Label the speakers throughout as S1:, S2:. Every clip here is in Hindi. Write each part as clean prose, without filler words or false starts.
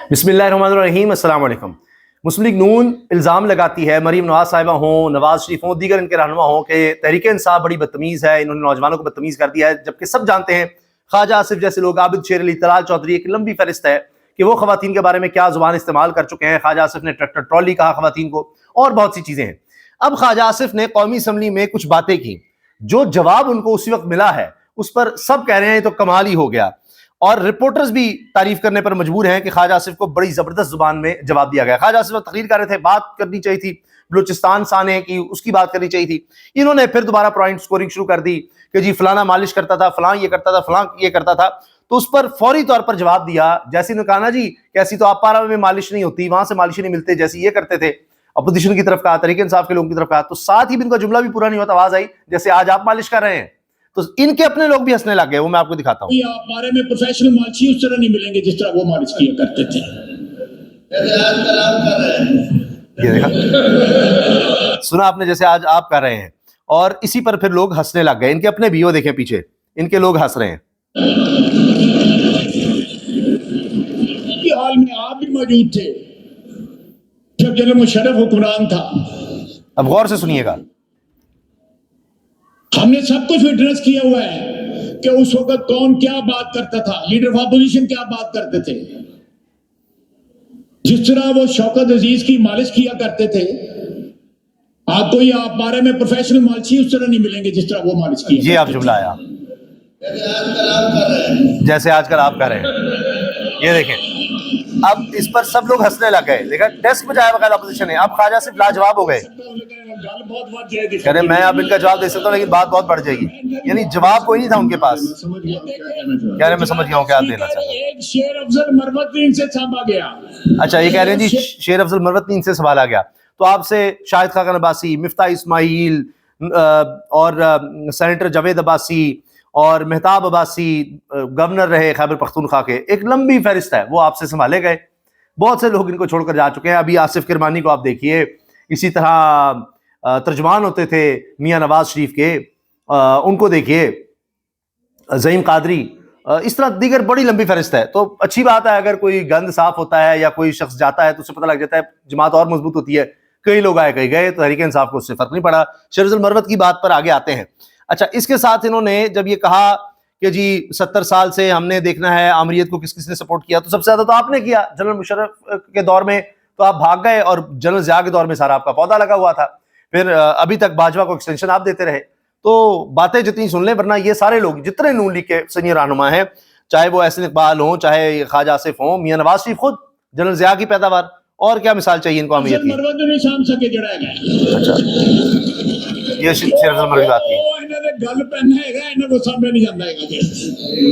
S1: बिस्मिल्लाहिर्रहमानिर्रहीम, अस्सलाम वालेकुम। मुस्लिम लीग नून इल्ज़ाम लगाती है मरीम नवाज साहिबा हों, नवाज शरीफ हों, दीगर इनके रहनुमा हों कि तहरीक इंसाफ बड़ी बदतमीज़ है, इन्होंने नौजवानों को बदतमीज़ कर दिया है। जबकि सब जानते हैं ख्वाजा आसिफ जैसे लोग, आबिद शेर अली, तलाल चौधरी, एक लंबी फहरिस्त है कि वो खवातीन के बारे में क्या जुबान इस्तेमाल कर चुके हैं। ख्वाजा आसिफ ने ट्रैक्टर ट्रॉली कहा खवातीन को, और बहुत सी चीज़ें हैं। अब ख्वाजा आसिफ ने कौमी असम्बली में कुछ बातें की, जो जवाब उनको उसी वक्त मिला है उस पर सब कह रहे हैं तो कमाल ही हो गया। और रिपोर्टर्स भी तारीफ करने पर मजबूर हैं कि ख्वाजा आसिफ को बड़ी जबरदस्त जुबान में जवाब दिया गया। ख्वाजा आसिफ तकरीर कर रहे थे, बात करनी चाहिए थी बलूचिस्तान साने की, उसकी बात करनी चाहिए थी। इन्होंने फिर दोबारा पॉइंट स्कोरिंग शुरू कर दी कि जी फलाना मालिश करता था, फलां ये करता था, फलां ये करता था। तो उस पर फौरी तौर पर जवाब दिया, जैसे इन्होंने कहा ना जी कैसी तो आप पारा में मालिश नहीं होती, वहां से मालिश नहीं मिलते, जैसे ये करते थे। अपोजिशन की तरफ कहा, तहरीक इंसाफ के लोगों की तरफ कहा, तो साथ ही भी इनका जुमला भी पूरा नहीं होता, आवाज आई जैसे आज आप मालिश कर रहे हैं। तो इनके अपने लोग भी हंसने लग गए, वो मैं आपको दिखाता हूँ।
S2: आप बारे में प्रोफेशनल मालिशी उस तरह नहीं मिलेंगे जिस तरह वो मालिश किया करते थे।
S1: ये देखा, सुना आपने, जैसे आज आप कर रहे हैं। और इसी पर फिर लोग हंसने लग गए, इनके अपने वीडियो देखें पीछे, इनके लोग हंस रहे हैं।
S2: हाल में आप भी मौजूद थे जब जनरल मुशर्रफ हुक्मरान था।
S1: अब गौर से सुनिएगा,
S2: हमने सब कुछ विटनेस किया हुआ है कि उस वक्त कौन क्या बात करता था, लीडर ऑफ अपोजिशन क्या बात करते थे, जिस तरह वो शौकत अजीज की मालिश किया करते थे। आपको ये आप बारे में प्रोफेशनल मालिशी उस तरह नहीं मिलेंगे जिस तरह वो मालिश किया।
S1: ये आप जुमला आया जैसे आजकल आप कर रहे हैं। ये देखें, अब इस पर सब लोग हंसने लग गए। देखा, डेस्क बजाया बगैर अपोजिशन है। अब ख्वाजा सिर्फ लाजवाब हो गए, कह रहे मैं अब इनका जवाब दे सकता हूँ लेकिन बात बहुत बढ़ जाएगी। यानी जवाब कोई नहीं था उनके पास। कह रहे मैं समझ गया हूँ क्या आप देना चाहते हैं।
S2: शेर अफजल मरवती इनसे सांभा गया।
S1: अच्छा, ये कह रहे हैं जी शेर अफजल मरवती इनसे संभाला गया। तो आपसे शाहिद खान अब्बासी, मिफ्ता इस्माइल और सेनेटर जावेद अब्बासी और मेहताब अब्बासी, गवर्नर रहे खैबर पख्तूनख्वा के, एक लंबी फहरिस्त है, वो आपसे संभाले गए। बहुत से लोग इनको छोड़कर जा चुके हैं। अभी आसिफ किरमानी को आप देखिए, इसी तरह तर्जमान होते थे मियां नवाज शरीफ के, उनको देखिए, ज़हीम कादरी, इस तरह दीगर बड़ी लंबी फहरिस्त है। तो अच्छी बात है, अगर कोई गंद साफ होता है या कोई शख्स जाता है तो उससे पता लग जाता है, जमात और मजबूत होती है। कई लोग आए कई गए, तो तहरीक इंसाफ को उससे फर्क नहीं पड़ा। शेर अफजल मरवत की बात पर आगे आते हैं। अच्छा, इसके साथ इन्होंने जब ये कहा कि जी 70 साल से हमने देखना है आमरीत को किस किसने सपोर्ट किया, तो सबसे ज्यादा तो आपने किया। जनरल मुशर्रफ के दौर में तो आप भाग गए, और जनरल ज़िया के दौर में सारा आपका पौधा लगा हुआ था। फिर अभी तक भाजपा को एक्सटेंशन आप देते रहे। तो बातें जितनी सुन लें, वरना ये सारे लोग जितने नून लीग के सीनियर रहनुमा हैं, चाहे वो एहसन इकबाल हों, चाहे ख्वाजा आसिफ हों, मियां नवाज शरीफ खुद, जनरल ज़िया की पैदावार, और क्या मिसाल चाहिए इनको अमीर की। अच्छा, ये शेर अफजल मरवत बात की।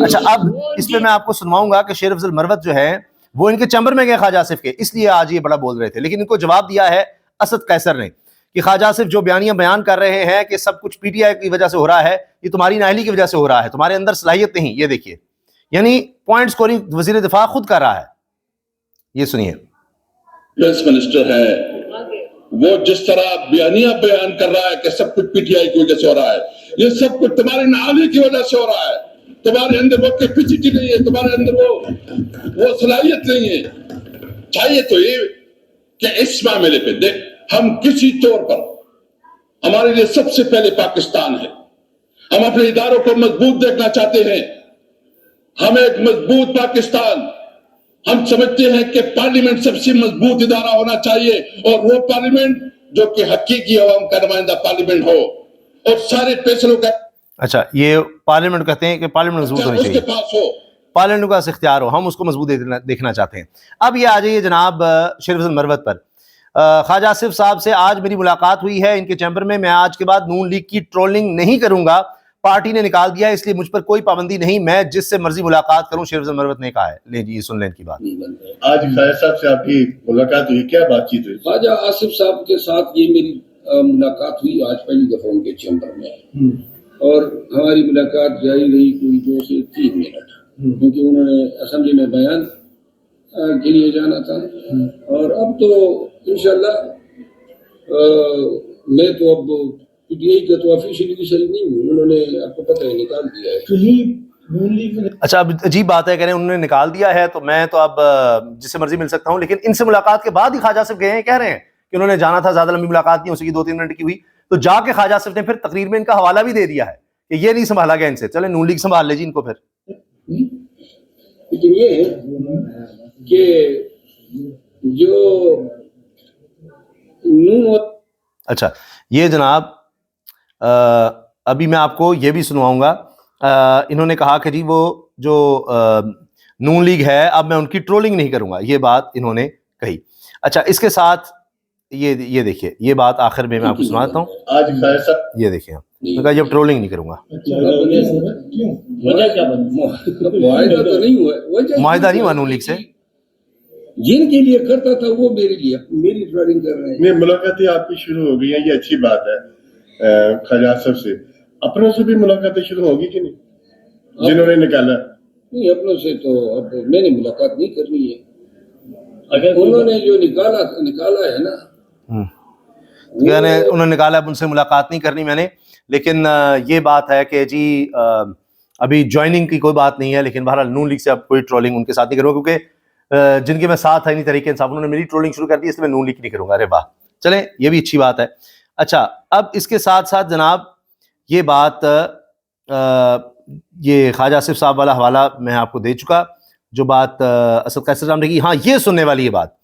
S1: अच्छा, अब इस पे मैं आपको सुनवाऊंगा कि शेर अफजल मरवत जो है वो इनके चैम्बर में गए ख्वाजा आसिफ के, इसलिए आज ये बड़ा बोल रहे थे। लेकिन इनको जवाब दिया है असद कैसर ने कि ख्वाजा आसिफ जो बयानियां बयान कर रहे हैं कि सब कुछ पीटीआई की वजह से हो रहा है, ये तुम्हारी नाअहली की वजह से हो रहा है, तुम्हारे अंदर सलाहियत नहीं। ये देखिए, यानी पॉइंट स्कोरिंग वजीर दिफा खुद कर रहा है। ये सुनिए।
S3: डिफेंस मिनिस्टर है, वो जिस तरह बयानियां बयान कर रहा है कि सब कुछ पीटीआई की वजह से हो रहा है, ये सब कुछ तुम्हारी नाअहली की वजह से हो रहा है। तुम्हारे अंदर वो कैपेसिटी नहीं है, तुम्हारे अंदर वो सलाहियत नहीं है। चाहिए तो ये कि इस मामले पे देख, हम किसी तौर पर, हमारे लिए सबसे पहले पाकिस्तान है। हम अपने इदारों को मजबूत देखना चाहते हैं। हम एक मजबूत पाकिस्तान, हम समझते हैं कि पार्लियामेंट सबसे मजबूत इदारा होना चाहिए, और वो पार्लियामेंट जो कि हकीकी अवाम का नुमाइंदा पार्लियामेंट हो, और सारे फैसलों का।
S1: अच्छा, ये पार्लियामेंट कहते हैं कि पार्लियामेंट मजबूत होनी चाहिए, पार्लियामेंट का इख्तियार हो, हम उसको मजबूत देखना चाहते हैं। अब ये आ जाइए जनाब शेर अफजल मरवत पर। ख्वाजा आसिफ साहब से आज मेरी मुलाकात हुई है इनके चैम्बर में। मैं आज के बाद नून लीग की ट्रोलिंग नहीं करूंगा, पार्टी ने निकाल दिया है, इसलिए मुझ पर कोई पाबंदी नहीं, मैं जिससे मर्जी मुलाकात करूं, शेर अफजल मरवत ने कहा है। ले जी, सुन लें इनकी बात।
S4: आज ख्वाजा साहब से आपकी मुलाकात हुई, क्या बातचीत हुई?
S5: ख्वाजा आसिफ साहब के साथ ये मेरी मुलाकात हुई आज पहली दफा उनके चैम्बर में, और हमारी मुलाकात जारी रही कोई 2 से 3 मिनट, क्योंकि उन्होंने असेंबली में बयान के लिए जाना था। और अब तो इंशाल्लाह मैं तो अब पीटीआई का तो ऑफिशियली भी सही नहीं हूँ, उन्होंने आपको पता है निकाल दिया है।
S2: तो ये
S1: अच्छा, अब अजीब बात है, कह रहे हैं उन्होंने निकाल दिया है तो मैं तो अब जिससे मर्जी मिल सकता हूं, लेकिन इनसे मुलाकात के बाद ही ख्वाजा आसिफ गए हैं, कह रहे हैं कि उन्होंने जाना था, ज्यादा लंबी मुलाकात नहीं हो सकी, 2-3 मिनट की हुई, तो जाके ख्वाजा आसिफ ने फिर तकरीर में इनका हवाला भी दे दिया है कि ये नहीं संभाला गया इनसे, चले नून लीग संभाल ले जी इनको फिर।
S5: लेकिन ये है कि जो नून, अच्छा
S1: ये जनाब अभी मैं आपको ये भी सुनवाऊंगा, इन्होंने कहा कि जी वो जो नून लीग है, अब मैं उनकी ट्रोलिंग नहीं करूंगा, ये बात इन्होंने कही। अच्छा, इसके साथ ये देखिए, ये बात आखिर में मैं आपको सुनाता हूँ,
S4: आज
S1: ये देखिए, मैं कहा जब ट्रोलिंग नहीं करूंगा,
S5: मुआहिदा तो नहीं हुआ,
S1: मुआहिदा नहीं हुआ नून लीग से,
S5: जिनके लिए करता था वो मेरे लिए मेरी ट्रोलिंग कर रहे हैं।
S4: नहीं, मुलाकातें आपकी शुरू हो गई हैं, ये अच्छी बात है। ख्वाजा आसिफ से अपनों से भी मुलाकातें शुरू होगी कि नहीं, जिन्होंने निकाला?
S5: नहीं, अपनों से तो अब मैंने मुलाकात नहीं करनी है, अगर उन्होंने जो निकाला है ना,
S1: उन्होंने निकाला, उनसे मुलाकात नहीं करनी मैंने, लेकिन ये बात है कि जी अभी ज्वाइनिंग की कोई बात नहीं है, लेकिन बहरहाल नून लीग से अब कोई ट्रोलिंग उनके साथ नहीं करूँगा, क्योंकि जिनके मैं साथ है नहीं तरीके इंसाफ, उन्होंने मेरी ट्रोलिंग शुरू कर दी, इसलिए मैं नून लीग नहीं करूँगा। अरे वाह, चलें, ये भी अच्छी बात है। अच्छा, अब इसके साथ साथ जनाब ये बात, ये ख्वाजा आसिफ साहब वाला हवाला मैं आपको दे चुका, जो बात असद कैसर साहब ने की। हाँ, ये सुनने वाली ये बात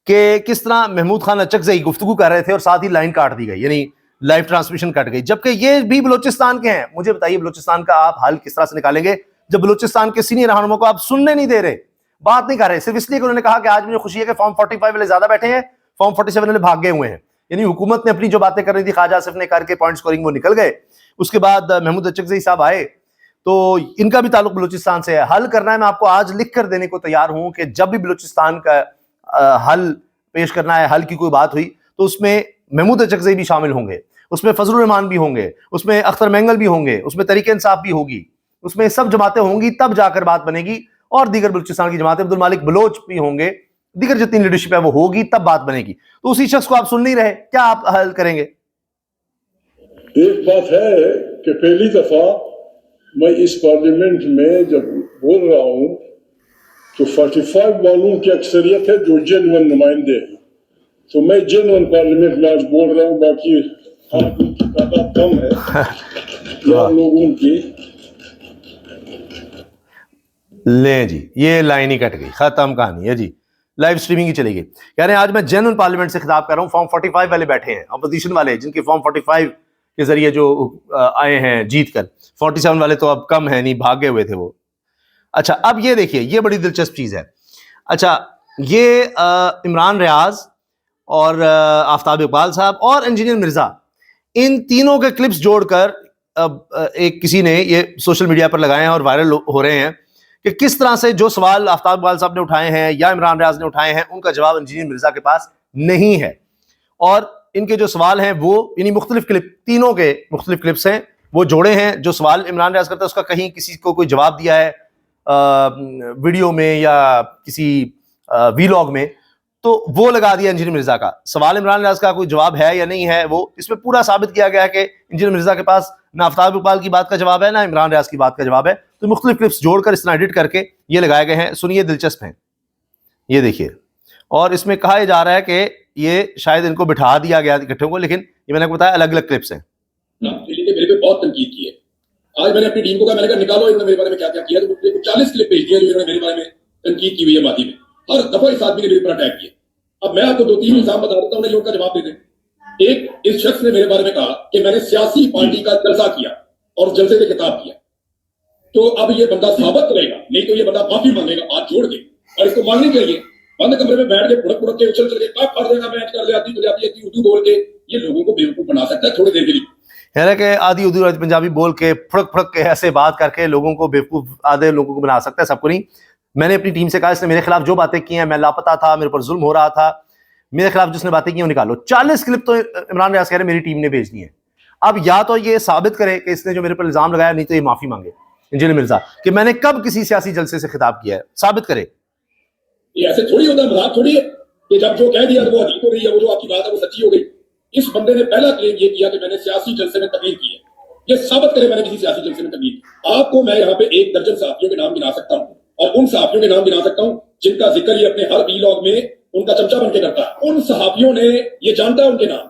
S1: कि किस तरह महमूद खान अचकज़ई गुफ्तगू कर रहे थे और साथ ही लाइन काट दी गई, यानी लाइव ट्रांसमिशन कट गई, जबकि ये भी बलूचिस्तान के हैं। मुझे बताइए, बलूचिस्तान का आप हल किस तरह से निकालेंगे जब बलूचिस्तान के सीनियर रहनुमा को आप सुनने नहीं दे रहे, बात नहीं कर रहे, सिर्फ इसलिए कि उन्होंने कहा कि आज मुझे खुशी है कि फॉर्म 45 वाले ज्यादा बैठे हैं, फॉर्म 47 वाले भाग गए हुए हैं। यानी हुकूमत ने अपनी जो बातें कर रही थी ख्वाजा आसिफ ने करके पॉइंट स्कोरिंग, वो निकल गए। उसके बाद महमूद अचकज़ई साहब आए, तो इनका भी ताल्लुक बलूचिस्तान से है। हल करना है, मैं आपको आज लिख कर देने को तैयार हूं कि जब भी बलूचिस्तान का हल पेश करना है, हल की कोई बात हुई तो उसमें महमूद अचकज़ई भी शामिल होंगे, उसमें फजलुर रहमान भी होंगे, उसमें अख्तर मैंगल भी होंगे, उसमें तरीके इंसाफ भी होगी, उसमें सब जमातें होंगी, तब जाकर बात बनेगी। और दीगर बलूचिस्तान की जमातें, अब्दुल मालिक बलोच भी होंगे, दीगर जितनी लीडरशिप है वो होगी, तब बात बनेगी। तो उसी शख्स को आप सुन नहीं रहे, क्या आप हल करेंगे?
S3: एक बात है कि पहली दफा मैं इस पार्लियामेंट में जब बोल रहा हूं तो 45 वालों की अक्सरियत है जो जेन्युइन नुमाइंदे हैं, तो मैं जेन्युइन पार्लियामेंट में आज बोल रहा हूं। बाकी की तादाद कम है या लोगों की।
S1: ले जी, ये लाइन ही कट गई, खत्म कहानी है जी, लाइव स्ट्रीमिंग ही चली गई। कह रहे हैं आज मैं जेन्युइन पार्लियामेंट से खिताब कर रहा हूं, फॉर्म 45 वाले बैठे हैं, अपोजिशन वाले, जिनके फॉर्म 45 के जरिए जो आए हैं जीत कर, 47 वाले तो अब कम है, नहीं भागे हुए थे वो। अच्छा, अब ये देखिए, ये बड़ी दिलचस्प चीज है। अच्छा, ये इमरान रियाज और आफ्ताब इकबाल साहब और इंजीनियर मिर्जा, इन तीनों के क्लिप्स जोड़कर अब एक किसी ने ये सोशल मीडिया पर लगाए हैं और वायरल हो रहे हैं कि किस तरह से जो सवाल आफ्ताब इकबाल साहब ने उठाए हैं या इमरान रियाज ने उठाए हैं, उनका जवाब इंजीनियर मिर्जा के पास नहीं है। और इनके जो सवाल हैं वो यानी मुख्तलिफ क्लिप, तीनों के मुख्तलिफ क्लिप्स हैं, वो जोड़े हैं। जो सवाल इमरान रियाज करता है उसका कहीं किसी को कोई जवाब दिया है वीडियो में या किसी वीलॉग में, तो वो लगा दिया इंजीनियर मिर्जा का। सवाल इमरान रियाज का कोई जवाब है या नहीं है, वो इसमें पूरा साबित किया गया है कि इंजीनियर मिर्जा के पास ना आफ्ताब इकबाल की बात का जवाब है, ना इमरान रियाज की बात का जवाब है। तो मुख्तलिफ क्लिप्स जोड़कर इस तरह एडिट करके ये लगाए गए हैं। सुनिए, दिलचस्प हैं, ये देखिए। और इसमें कहा जा रहा है कि ये शायद इनको बिठा दिया गया इकट्ठे को, लेकिन ये मैंने आपको बताया अलग अलग क्लिप्स हैं।
S5: मेरे पे बहुत तनकीद की है। आज मैंने अपनी टीम को कहा, मैंने कहा निकालो इन्होंने मेरे बारे में क्या क्या किया, तो 40 क्लिप भेज दिया जो इन्होंने मेरे बारे में तनकीद की हुई है मादी में। हर दफा इस आदमी ने मेरे पर अटैक किया। अब मैं आपको 2-3 इल्जाम बता देता हूं, उन्हें उनका जवाब दे दें। एक, इस शख्स ने मेरे बारे में कहा कि मैंने सियासी पार्टी का जलसा किया और जलसे से खिताब किया। तो अब ये बंदा साबित करेगा, नहीं तो ये बंदा माफी मांगेगा हाथ जोड़ के, और इसको मांगनी चाहिए। बंद कमरे में बैठ के फुड़क के उछल चल के काफ कर देगा, मैच कर दे, आती पंजाबी उर्दू बोल के ये लोगों को बेवकूफ बना सकता है थोड़ी देर के लिए।
S1: है कि आधी उर्दू आधी पंजाबी बोल के फुड़क के ऐसे बात करके लोगों को बेवकूफ, आधे लोगों को बना सकता है, सबको नहीं। मैंने अपनी टीम से कहा, इसने मेरे खिलाफ जो बातें की हैं, मैं लापता था, मेरे पर जुल्म हो रहा था, मेरे खिलाफ जिसने बातें की वो निकालो। 40 क्लिप तो इमरान रियाज कह रहे मेरी टीम ने भेज दी है। अब या तो ये साबित करे कि इसने जो मेरे पर इल्जाम लगाया, नहीं तो ये माफी मांगे इंजीनियर मिर्जा कि मैंने कब किसी सियासी जलसे से खिताब किया है, साबित करे।
S5: ये ऐसे थोड़ी होता है, मजाक थोड़ी है कि जब जो कह दिया तो वो हकीकत हो गई है, वो जो आपकी बात है वो सच्ची हो गई। इस बंदे ने पहला क्लेम ये किया कि मैंने सियासी जलसे में तकरीर की है,
S6: ये साबित करे मैंने किसी सियासी जलसे में कभी। आपको मैं यहाँ पे 1 दर्जन सहाफियों के नाम गिना सकता हूँ, और उन सहाफियों के नाम गिना सकता हूँ जिनका जिक्र ये अपने हर वीलॉग में उनका चमचा बन के करता है। उन सहाफियों ने, ये जानता है उनके नाम,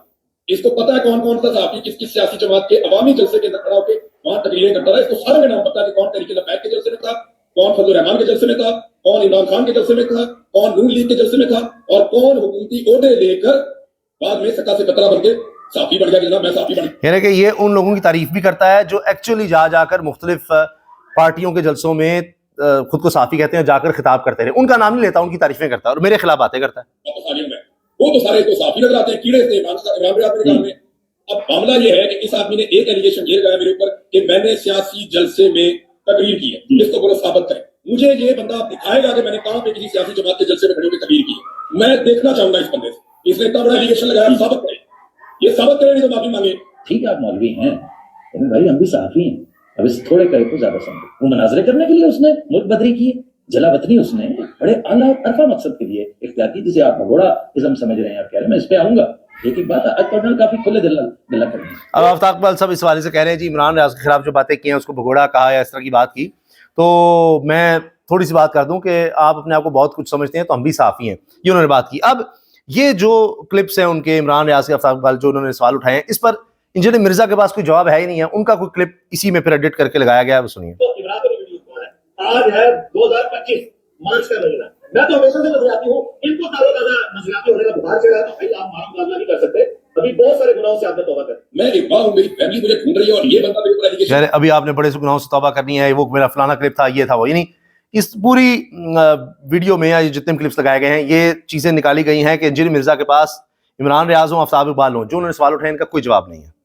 S6: इसको पता है कौन कौन सा सहाफी किस किस सियासी जमात के अवामी जलसे के अंदर खड़ा होकर वहां तकरीरें करता रहा। इसको सारे का नाम पता है कि कौन तहरीक लबैक के जलसे में था, कौन फजल रहमान के जलसे में था, कौन इमरान खान के जलसे में था, कौन नून लीग के जलसे में था, और कौन हुकूमती ओहदे लेकर बाद में सका से कतरा बन के साफी बन गया कि जनाब मैं साफी बन।
S1: यानी कि ये उन लोगों की तारीफ भी करता है जो एक्चुअली जा जाकर मुख्तलिफ पार्टियों के जलसों में खुद को साफी कहते हैं, जाकर खिताब करते रहे। उनका नाम नहीं लेता, उनकी तारीफें करता है और मेरे खिलाफ बातें करता है।
S6: वो तो सारे तो साफी नजर आते हैं, कीड़े थे इमरान रियाज के काम में। अब मामला ये है कि इस आदमी ने एक एलिगेशन ये लगाया मेरे ऊपर कि मैंने सियासी जलसे में तकरीर की है। इसको बोलो साबित करें। मुझे ये बंदा दिखाएगा कि मैंने कहां पे किसी सियासी जमात के जलसे में खड़े होकर तकरीर की है। मैं देखना चाहूंगा इस बंदे से, इसने इतना बड़ा एलिगेशन लगाया, साबित करें। ये साबित करें नहीं तो माफी मांगे।
S7: ठीक है, आप मौलवी हैं, लेकिन भाई हम भी सहाफी हैं। अब इस थोड़े कहे को ज्यादा समझो। वो मनाजरे करने के लिए उसने मुल्क बदरी की है, जलावतनी उसने बड़े आला अरफा मकसद के लिए इख्तियार की, जिसे आप भगोड़ा इस्म समझ रहे हैं। आप कह रहे हैं, मैं इस पे आऊंगा। एक बात आज कर्नल काफी खुले दिल कर रहे हैं।
S1: अब आफ्ताब इकबाल साहब इस वाले से कह रहे हैं जी इमरान रियाज के खिलाफ जो बातें की हैं उसको भगोड़ा कहा या इस तरह की बात की, तो मैं थोड़ी सी बात कर दूं कि आप अपने आप को बहुत कुछ समझते हैं तो हम भी साफी हैं, ये उन्होंने बात की। अब ये जो क्लिप्स हैं उनके इमरान रियाज के, आफ्ताब इकबाल जो उन्होंने सवाल उठाए हैं, इस पर इंजीनियर मिर्जा के पास कोई जवाब है ही नहीं है। उनका कोई क्लिप इसी में फिर एडिट करके लगाया गया है, वो सुनिए।
S8: आज है 2025 मार्च का महीना, मैं तो हमेशा से नजरियाती हूँ, इनको ताज़ा नजरियाती होने का बुखार चढ़ा है, तो भाई आप मालूम नहीं कर सकते। अभी बहुत सारे गुनाहों से आपने तौबा कर, मैं एक बार हूँ, मेरी फैमिली मुझे ढूंढ रही है और ये बंदा मेरे ऊपर एलिगेशन।
S1: यार अभी आपने बड़े से गुनाहों से तौबा करनी है, वो मेरा फलाना क्लिप था, ये था वो, नहीं। इस पूरी वीडियो में या जितने क्लिप्स लगाए गए हैं ये चीजें निकाली गई हैं कि इंजीनियर मिर्जा के पास इमरान रियाज हो, आफ्ताब इकबाल हो, जो उन्होंने सवाल उठाए इनका कोई जवाब नहीं है।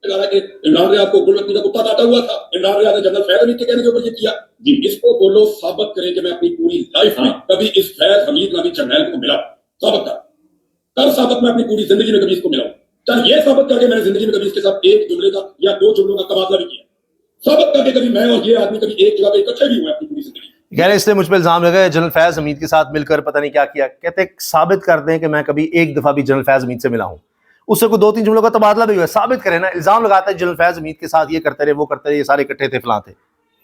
S6: इमरान रियाज को गुलवत्ती का कुत्ता काटा हुआ था, इमरान रियाज ने जनरल फैज हमीद के कहने के ऊपर ये किया जी। इसको बोलो साबित करें कि मैं अपनी पूरी लाइफ में कभी इस फैज हमीद नामी जर्नैल को मिला, साबित कर साबित मैं अपनी पूरी जिंदगी में कभी इसको मिला। चल ये साबित करके मैंने जिंदगी में कभी इसके साथ एक जुमले का या 2 जुमलों का तबादला भी किया, साबित करके कभी मैं और ये आदमी कभी एक जगह पे इकट्ठे भी हुए अपनी पूरी जिंदगी।
S1: कह रहे इसलिए मुझ पर इल्जाम लगा जनरल फैज हमीद के साथ मिलकर पता नहीं क्या किया। कहते साबित कर दें कि मैं कभी एक दफा भी जनरल फैज हमीद से मिला हूं, उससे कोई 2-3 जुमलों का तबादला भी हुआ, साबित करें ना। इल्जाम लगाता है जनरल फैज हमीद के साथ ये करते रहे, वो करते रहे, ये सारे इकट्ठे थे, फलां थे।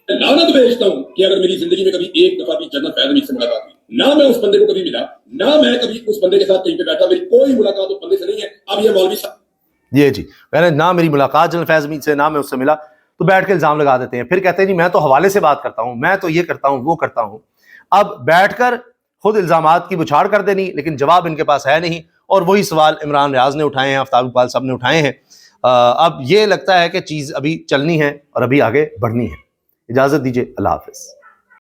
S6: लानत भेजता हूं कि अगर मेरी जिंदगी में कभी एक दफा भी जनरल फैज हमीद से मुलाकात हुई, ना मैं उस बंदे को कभी मिला, ना मैं कभी उस बंदे के साथ कहीं पे बैठा, मेरी कोई मुलाकात उस बंदे से नहीं है। अब ये मौलवी साहब
S1: ये जी कह रहे ना मेरी मुलाकात जनरल फैज हमीद से, ना मैं उससे मिला, तो बैठ के इल्जाम लगा देते हैं। फिर कहते हैं जी मैं तो हवाले से बात करता हूं, मैं तो ये करता हूं, वो करता हूं। अब बैठकर खुद इल्जामात की बुछाड़ कर देनी, लेकिन जवाब इनके पास है नहीं। और वही सवाल इमरान रियाज ने उठाए हैं, आफ्ताब इकबाल साहब ने उठाए हैं। अब ये लगता है कि चीज़ अभी चलनी है और अभी आगे बढ़नी है। इजाज़त दीजिए, अल्लाह हाफ़िज़।